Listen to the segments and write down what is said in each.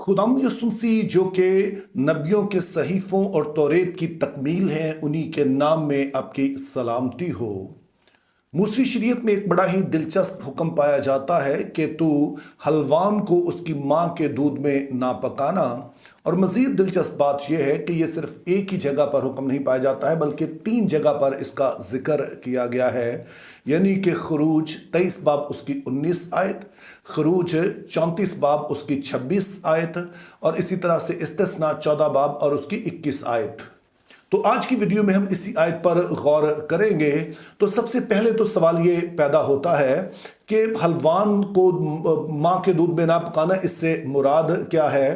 खुदाम यसुम मसीह जो कि नबियों के सहीफ़ों और तौरेत की तकमील हैं, उन्हीं के नाम में आपकी सलामती हो। मूसवी शरीयत में एक बड़ा ही दिलचस्प हुक्म पाया जाता है कि तू हलवान को उसकी माँ के दूध में ना पकाना। और मज़ीद दिलचस्प बात यह है कि यह सिर्फ एक ही जगह पर हुक्म नहीं पाया जाता है, बल्कि 3 जगह पर इसका जिक्र किया गया है। यानी कि खरूज 23 बाब उसकी 19 आयत, खरूज 34 बाब उसकी 26 आयत, और इसी तरह से इस्तिस्ना 14 बाब और उसकी 21 आयत। तो आज की वीडियो में हम इसी आयत पर गौर करेंगे। तो सबसे पहले तो सवाल ये पैदा होता है कि हलवान को माँ के दूध में ना पकाना, इससे मुराद क्या है?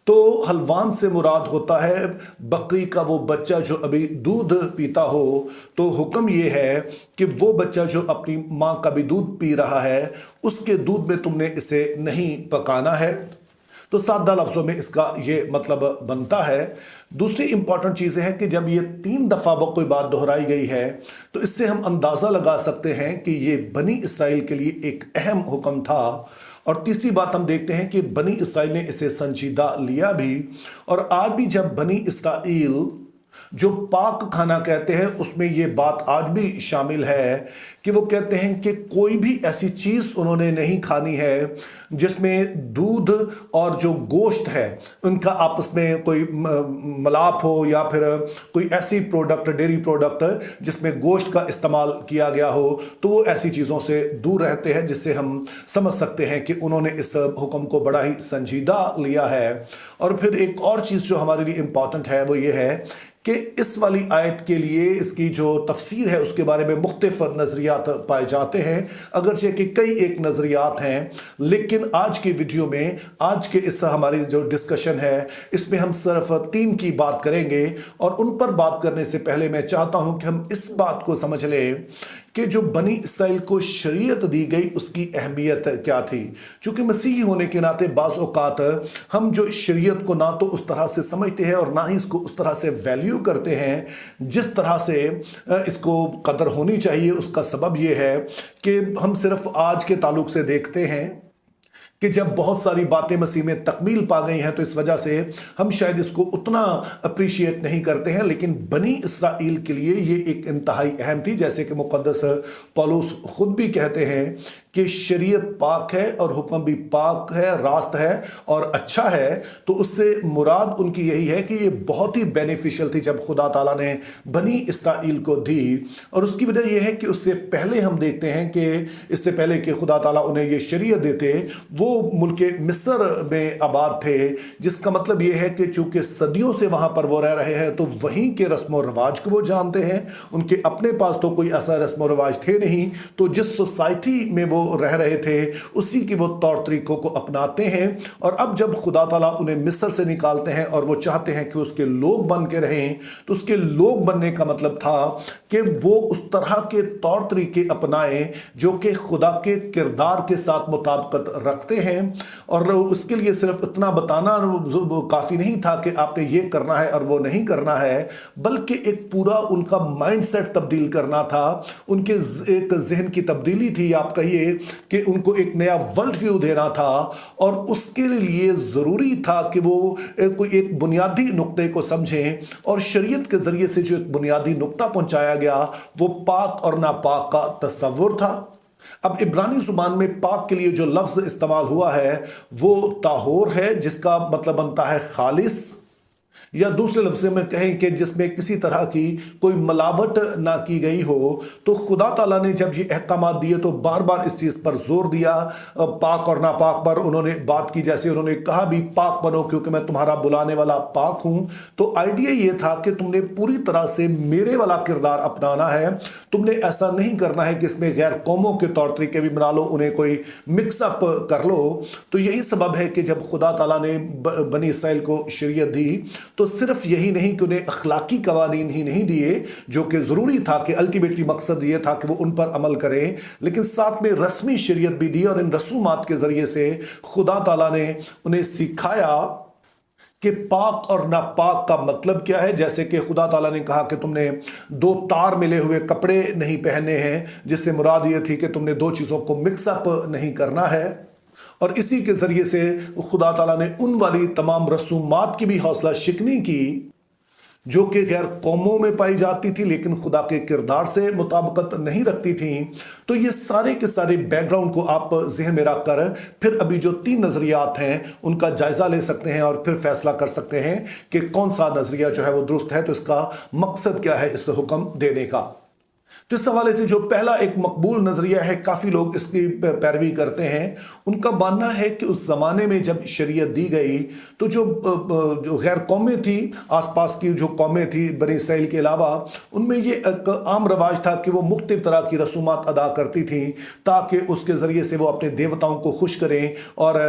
तो हलवान से मुराद होता है बकरी का वो बच्चा जो अभी दूध पीता हो। तो हुक्म ये है कि वो बच्चा जो अपनी माँ का भी दूध पी रहा है, उसके दूध में तुमने इसे नहीं पकाना है। तो सादा लफ्ज़ों में इसका ये मतलब बनता है। दूसरी इंपॉर्टेंट चीज़ है कि जब ये 3 दफ़ा कोई बात दोहराई गई है, तो इससे हम अंदाज़ा लगा सकते हैं कि ये बनी इसराइल के लिए एक अहम हुक्म था। और तीसरी बात हम देखते हैं कि बनी इसराइल ने इसे संजीदा लिया भी। और आज भी जब बनी इसराइल जो पाक खाना कहते हैं, उसमें ये बात आज भी शामिल है कि वो कहते हैं कि कोई भी ऐसी चीज़ उन्होंने नहीं खानी है जिसमें दूध और जो गोश्त है उनका आपस में कोई मिलाप हो, या फिर कोई ऐसी प्रोडक्ट, डेयरी प्रोडक्ट जिसमें गोश्त का इस्तेमाल किया गया हो। तो वो ऐसी चीज़ों से दूर रहते हैं, जिससे हम समझ सकते हैं कि उन्होंने इस हुक्म को बड़ा ही संजीदा लिया है। और फिर एक और चीज़ जो हमारे लिए इम्पॉर्टेंट है वो ये है कि इस वाली आयत के लिए इसकी जो तफसीर है उसके बारे में मुख्तलिफ नज़रियात पाए जाते हैं, अगरचे कि कई एक नज़रियात हैं। लेकिन आज की वीडियो में, आज के इस हमारी जो डिस्कशन है, इसमें हम सिर्फ 3 की बात करेंगे। और उन पर बात करने से पहले मैं चाहता हूं कि हम इस बात को समझ लें कि जो बनी इसराइल को शरीयत दी गई उसकी अहमियत क्या थी। चूँकि मसीही होने के नाते बाज़ औक़ात हम जो शरीयत को ना तो उस तरह से समझते हैं और ना ही इसको उस तरह से वैल्यू करते हैं जिस तरह से इसको कदर होनी चाहिए। उसका सबब ये है कि हम सिर्फ आज के ताल्लुक से देखते हैं कि जब बहुत सारी बातें मसीह में तकमील पा गई हैं, तो इस वजह से हम शायद इसको उतना अप्रिशिएट नहीं करते हैं। लेकिन बनी इसराइल के लिए ये एक इंतहाई अहम थी। जैसे कि मुक़द्दस पौलुस खुद भी कहते हैं कि शरीयत पाक है और हुक्म भी पाक है, रास्त है और अच्छा है। तो उससे मुराद उनकी यही है कि ये बहुत ही बेनिफिशियल थी जब खुदा ताला ने बनी इसराइल को दी। और उसकी वजह यह है कि उससे पहले हम देखते हैं कि इससे पहले कि खुदा ताला उन्हें ये शरीयत देते, वो मुल्क मिस्र में आबाद थे, जिसका मतलब ये है कि चूँकि सदियों से वहाँ पर वो रह रहे हैं, तो वहीं के रस्म व रवाज को वो जानते हैं। उनके अपने पास तो कोई ऐसा रस्म व रवाज थे नहीं, तो जिस सोसाइटी में वो रह रहे थे उसी की वो तौर तरीकों को अपनाते हैं। और अब जब खुदा ताला उन्हें मिस्र से निकालते हैं और वो चाहते हैं कि उसके लोग बन के रहें, तो उसके लोग बनने का मतलब था कि वो उस तरह के तौर तरीके अपनाएं जो कि खुदा के किरदार के साथ मुताबिकत रखते हैं। और उसके लिए सिर्फ इतना बताना काफ़ी नहीं था कि आपने ये करना है और वो नहीं करना है, बल्कि एक पूरा उनका माइंडसेट तब्दील करना था। उनके एक जहन की तब्दीली थी, आप कहिए कि उनको एक नया वर्ल्ड व्यू देना था। और उसके लिए ज़रूरी था कि वो कोई एक बुनियादी नुक्ते को समझें। और शरीयत के ज़रिए से जो एक बुनियादी नुक्ता पहुंचाया गया वो पाक और नापाक का तस्वुर था। अब इब्रानी ज़ुबान में पाक के लिए जो लफ्ज़ इस्तेमाल हुआ है वो ताहोर है, जिसका मतलब बनता है खालिस, या दूसरे लफ्ज़ में कहें कि जिसमें किसी तरह की कोई मिलावट ना की गई हो। तो खुदा ताला ने जब ये अहकामात दिए तो बार बार इस चीज़ पर जोर दिया, पाक और नापाक पर उन्होंने बात की। जैसे उन्होंने कहा भी पाक बनो क्योंकि मैं तुम्हारा बुलाने वाला पाक हूँ। तो आइडिया ये था कि तुमने पूरी तरह से मेरे वाला किरदार अपनाना है। तुमने ऐसा नहीं करना है कि इसमें गैर कौमों के तौर तरीके भी बना लो, उन्हें कोई मिक्सअप कर लो। तो यही सबब है कि जब खुदा ताला ने बनी इसराइल को शरीयत दी, तो सिर्फ यही नहीं कि उन्हें अखलाकी कवानीन ही नहीं दिए, जो कि ज़रूरी था कि अल्टीमेटली मकसद ये था कि वो उन पर अमल करें, लेकिन साथ में रस्मी शरीयत भी दी। और इन रसूमात के ज़रिए से खुदा ताला ने उन्हें सिखाया कि पाक और नापाक का मतलब क्या है। जैसे कि खुदा ताला ने कहा कि तुमने 2 तार मिले हुए कपड़े नहीं पहने हैं, जिससे मुराद ये थी कि तुमने 2 चीज़ों को मिक्सअप नहीं करना है। اور اسی کے ذریعے سے خدا تعالیٰ نے ان والی تمام رسومات کی بھی حوصلہ شکنی کی جو کہ غیر قوموں میں پائی جاتی تھی لیکن خدا کے کردار سے مطابقت نہیں رکھتی تھیں. تو یہ سارے کے سارے بیک گراؤنڈ کو آپ ذہن میں رکھ کر پھر ابھی جو 3 نظریات ہیں ان کا جائزہ لے سکتے ہیں اور پھر فیصلہ کر سکتے ہیں کہ کون سا نظریہ جو ہے وہ درست ہے. تو اس کا مقصد کیا ہے اس حکم دینے کا؟ تو اس حوالے سے جو پہلا ایک مقبول نظریہ ہے، کافی لوگ اس کی پیروی کرتے ہیں. ان کا ماننا ہے کہ اس زمانے میں جب شریعت دی گئی تو جو غیر قومیں تھی، آس پاس کی جو قومیں تھی بنی اسرائیل کے علاوہ، ان میں یہ ایک عام رواج تھا کہ وہ مختلف طرح کی رسومات ادا کرتی تھیں تاکہ اس کے ذریعے سے وہ اپنے دیوتاؤں کو خوش کریں. اور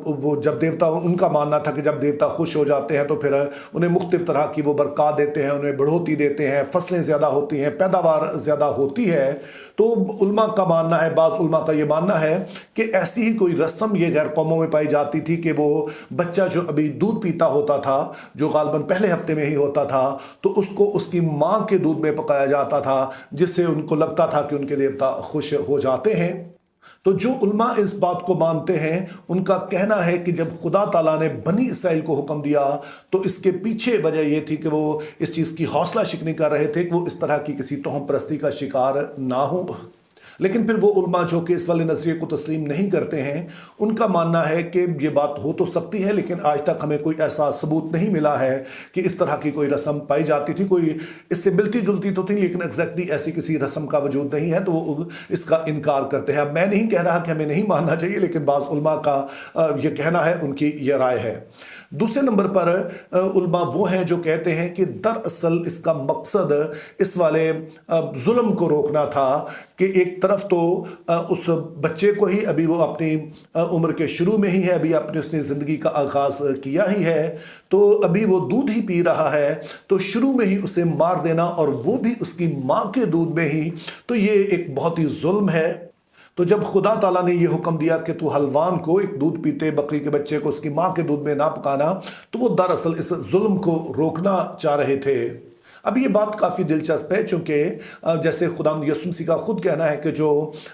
وہ جب دیوتا، ان کا ماننا تھا کہ جب دیوتا خوش ہو جاتے ہیں تو پھر انہیں مختلف طرح کی وہ برکات دیتے ہیں، انہیں بڑھوتی دیتے ہیں، فصلیں زیادہ ہوتی ہیں، پیداوار زیادہ ہوتی ہے. تو علماء کا ماننا ہے، بعض علماء کا یہ ماننا ہے کہ ایسی ہی کوئی رسم یہ غیر قوموں میں پائی جاتی تھی کہ وہ بچہ جو ابھی دودھ پیتا ہوتا تھا، جو غالباً پہلے ہفتے میں ہی ہوتا تھا، تو اس کو اس کی ماں کے دودھ میں پکایا جاتا تھا، جس سے ان کو لگتا تھا کہ ان کے دیوتا خوش ہو جاتے ہیں. تو جو علماء اس بات کو مانتے ہیں ان کا کہنا ہے کہ جب خدا تعالیٰ نے بنی اسرائیل کو حکم دیا تو اس کے پیچھے وجہ یہ تھی کہ وہ اس چیز کی حوصلہ شکنی کر رہے تھے کہ وہ اس طرح کی کسی توہم پرستی کا شکار نہ ہو. لیکن پھر وہ علماء جو کہ اس والے نظریے کو تسلیم نہیں کرتے ہیں، ان کا ماننا ہے کہ یہ بات ہو تو سکتی ہے لیکن آج تک ہمیں کوئی ایسا ثبوت نہیں ملا ہے کہ اس طرح کی کوئی رسم پائی جاتی تھی. کوئی اس سے ملتی جلتی تو تھی لیکن ایگزیکٹلی ایسی کسی رسم کا وجود نہیں ہے، تو وہ اس کا انکار کرتے ہیں. اب میں نہیں کہہ رہا کہ ہمیں نہیں ماننا چاہیے، لیکن بعض علماء کا یہ کہنا ہے، ان کی یہ رائے ہے. دوسرے نمبر پر علماء وہ ہیں جو کہتے ہیں کہ دراصل اس کا مقصد اس والے ظلم کو روکنا تھا کہ ایک طرف تو اس بچے کو ہی ابھی وہ اپنی عمر کے شروع میں ہی ہے، ابھی اس نے زندگی کا آغاز کیا ہی ہے، تو ابھی وہ دودھ ہی پی رہا ہے، تو شروع میں ہی اسے مار دینا اور وہ بھی اس کی ماں کے دودھ میں ہی، تو یہ ایک بہت ہی ظلم ہے. تو جب خدا تعالیٰ نے یہ حکم دیا کہ تو حلوان کو، ایک دودھ پیتے بکری کے بچے کو، اس کی ماں کے دودھ میں نہ پکانا، تو وہ دراصل اس ظلم کو روکنا چاہ رہے تھے. اب یہ بات کافی دلچسپ ہے، چونکہ جیسے خداوند یسوع مسیح کا خود کہنا ہے کہ جو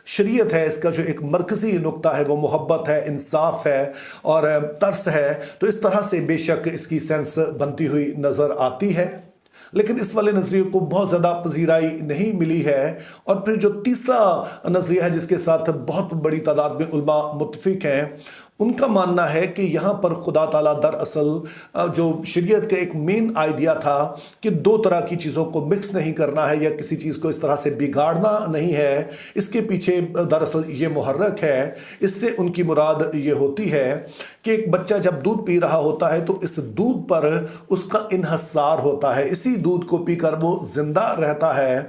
شریعت ہے اس کا جو ایک مرکزی نقطہ ہے وہ محبت ہے، انصاف ہے اور ترس ہے. تو اس طرح سے بے شک اس کی سینس بنتی ہوئی نظر آتی ہے، لیکن اس والے نظریے کو بہت زیادہ پذیرائی نہیں ملی ہے. اور پھر جو تیسرا نظریہ ہے جس کے ساتھ بہت بڑی تعداد میں علماء متفق ہیں، ان کا ماننا ہے کہ یہاں پر خدا تعالیٰ دراصل جو شریعت کا ایک مین آئیڈیا تھا کہ 2 طرح کی چیزوں کو مکس نہیں کرنا ہے یا کسی چیز کو اس طرح سے بگاڑنا نہیں ہے، اس کے پیچھے دراصل یہ محرک ہے. اس سے ان کی مراد یہ ہوتی ہے کہ ایک بچہ جب دودھ پی رہا ہوتا ہے تو اس دودھ پر اس کا انحصار ہوتا ہے، اسی دودھ کو پی کر وہ زندہ رہتا ہے.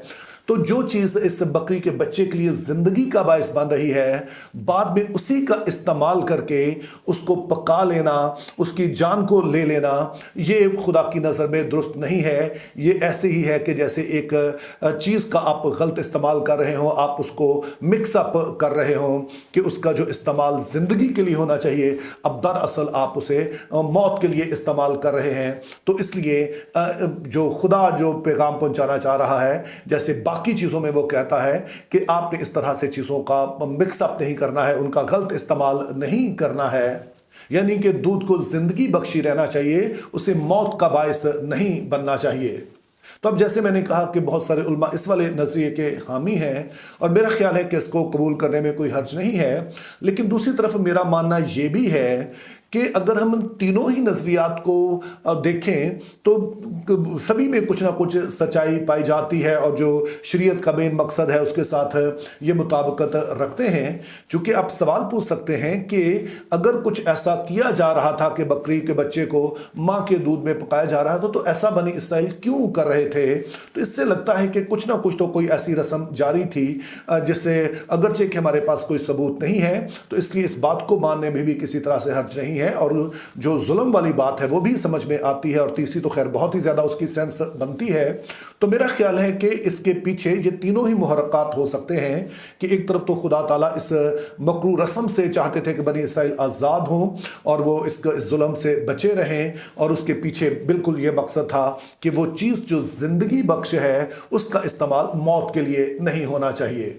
تو جو چیز اس بکری کے بچے کے لیے زندگی کا باعث بن رہی ہے، بعد میں اسی کا استعمال کر کے اس کو پکا لینا، اس کی جان کو لے لینا، یہ خدا کی نظر میں درست نہیں ہے. یہ ایسے ہی ہے کہ جیسے ایک چیز کا آپ غلط استعمال کر رہے ہوں، آپ اس کو مکس اپ کر رہے ہوں کہ اس کا جو استعمال زندگی کے لیے ہونا چاہیے، اب دراصل آپ اسے موت کے لیے استعمال کر رہے ہیں. تو اس لیے جو خدا جو پیغام پہنچانا چاہ رہا ہے، جیسے باقی چیزوں میں وہ کہتا ہے کہ آپ نے اس طرح سے چیزوں کا مکس اپ نہیں کرنا ہے، ان کا غلط استعمال نہیں کرنا ہے. یعنی کہ دودھ کو زندگی بخشی رہنا چاہیے، اسے موت کا باعث نہیں بننا چاہیے. تو اب جیسے میں نے کہا کہ بہت سارے علماء اس والے نظریے کے حامی ہیں اور میرا خیال ہے کہ اس کو قبول کرنے میں کوئی حرج نہیں ہے. لیکن دوسری طرف میرا ماننا یہ بھی ہے کہ اگر ہم تینوں ہی نظریات کو دیکھیں تو سبھی میں کچھ نہ کچھ سچائی پائی جاتی ہے اور جو شریعت کا مین مقصد ہے اس کے ساتھ یہ مطابقت رکھتے ہیں. چونکہ آپ سوال پوچھ سکتے ہیں کہ اگر کچھ ایسا کیا جا رہا تھا کہ بکری کے بچے کو ماں کے دودھ میں پکایا جا رہا تھا تو ایسا بنی اسرائیل کیوں کر رہے تھے؟ تو اس سے لگتا ہے کہ کچھ نہ کچھ تو کوئی ایسی رسم جاری تھی جس سے اگرچہ کہ ہمارے پاس کوئی ثبوت نہیں ہے، تو اس لیے اس بات کو ماننے میں بھی کسی طرح سے حرج نہیں ہے. اور جو ظلم والی بات ہے وہ بھی سمجھ میں آتی ہے، اور تیسری تو خیر بہت ہی زیادہ اس کی سینس بنتی ہے. تو میرا خیال ہے کہ اس کے پیچھے یہ تینوں ہی محرکات ہو سکتے ہیں کہ ایک طرف تو خدا تعالیٰ اس مکروہ رسم سے چاہتے تھے کہ بنی اسرائیل آزاد ہوں اور وہ اس ظلم سے بچے رہیں، اور اس کے پیچھے بالکل یہ مقصد تھا کہ وہ چیز جو زندگی بخش ہے اس کا استعمال موت کے لیے نہیں ہونا چاہیے.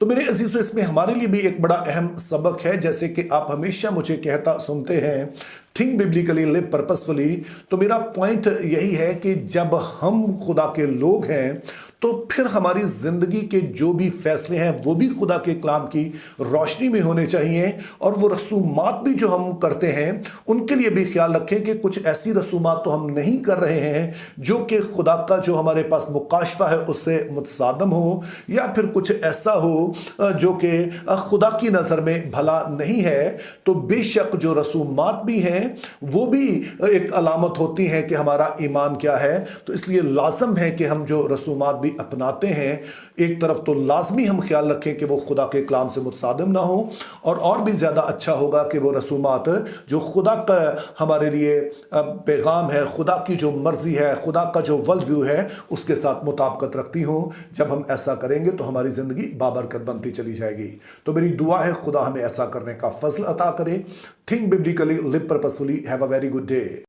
तो मेरे अजीजों, इसमें हमारे लिए भी एक बड़ा अहम सबक है। जैसे कि आप हमेशा मुझे कहता सुनते हैं, थिंक बिब्लिकली, लिव पर्पसफुली। तो मेरा पॉइंट यही है कि जब हम खुदा के लोग हैं तो फिर हमारी जिंदगी के जो भी फैसले हैं वो भी खुदा के कलाम की रोशनी में होने चाहिए। और वो रसूमात भी जो हम करते हैं उनके लिए भी ख्याल रखें कि कुछ ऐसी रसूमात तो हम नहीं कर रहे हैं जो कि खुदा का जो हमारे पास मुकाशफा है उससे मुतसादम हो, या फिर कुछ ऐसा हो जो कि खुदा की नज़र में भला नहीं है। तो बेशक जो रसूमात भी हैं वो भी एक अलामत होती हैं कि हमारा ईमान क्या है। तो इसलिए लाजम है कि हम जो रसूमात भी अपनाते हैं, एक तरफ तो लाजमी हम ख्याल रखें कि वो खुदा के कलाम से मुतसादिम ना हो, और भी ज़्यादा अच्छा होगा कि वो रसूमात जो खुदा का हमारे लिए पैगाम है, खुदा की जो मर्ज़ी है, खुदा का जो वर्ल्ड व्यू है, उसके साथ मुताबिकत रखती हो। जब हम ऐसा करेंगे तो हमारी ज़िंदगी बाबरकत बनती चली जाएगी। तो मेरी दुआ है खुदा हमें ऐसा करने का फजल अता करे। Think biblically, live purposefully. Have a very good day.